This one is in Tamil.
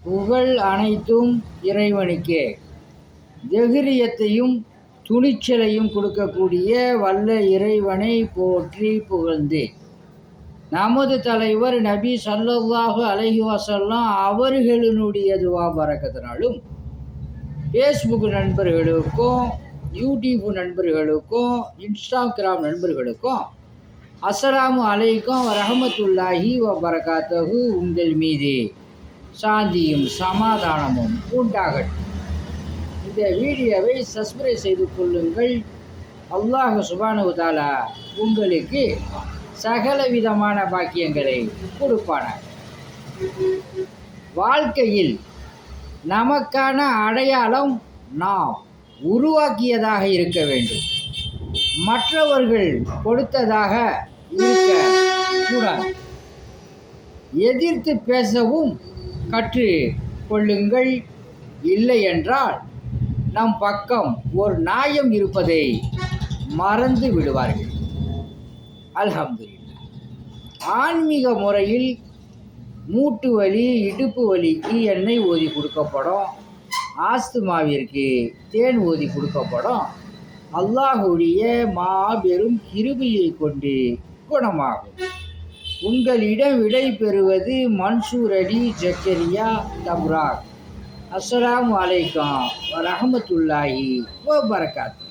புகழ் அனைத்தும் இறைவனுக்கே. தைரியத்தையும் துணிச்சலையும் கொடுக்கக்கூடிய வல்ல இறைவனை போற்றி புகழ்ந்து, நமது தலைவர் நபி ஸல்லல்லாஹு அலைஹி வஸல்லம் அவர்களினுடைய துவா பரக்கத்தினாலும் ஃபேஸ்புக் நண்பர்களுக்கும், யூடியூப் நண்பர்களுக்கும், இன்ஸ்டாகிராம் நண்பர்களுக்கும் அஸ்ஸலாமு அலைக்கும் வரஹ்மத்துல்லாஹி வபரகாத்துஹு உங்கள் மீது சாந்தியும் சமாதானமும் உண்டாகட்டும். இந்த வீடியோவை சப்ஸ்கிரைப் செய்து கொள்ளுங்கள். அல்லாஹ் சுப்ஹானஹு வ தஆலா உங்களுக்கு சகல விதமான பாக்கியங்களை கொடுப்பானார். வாழ்க்கையில் நமக்கான அடையாளம் நாம் உருவாக்கியதாக இருக்க வேண்டும், மற்றவர்கள் கொடுத்ததாக இருக்க கூடாது. எதிர்த்து பேசவும் கற்று கொள்ளுங்கள். இல்லை என்றால் நம் பக்கம் ஒரு நியாயம் இருப்பதை மறந்து விடுவார்கள். அல்ஹம்துலில்லாஹ். ஆன்மீக முறையில் மூட்டு வலி, இடுப்பு வலிக்கு எண்ணெய் ஊதி கொடுக்கப்படும். ஆஸ்துமாவிற்கு தேன் ஊதி கொடுக்கப்படும். அல்லாஹுடைய மாபெரும் கிருபையை கொண்டு குணமாகும். உங்களிடம் விடை பெறுவது மன்சூர் அலி ஜக்கரியா தப்ராக். அஸ்ஸலாமு அலைக்கும் வரஹ்மத்துல்லாஹி வபரகாத்துஹு.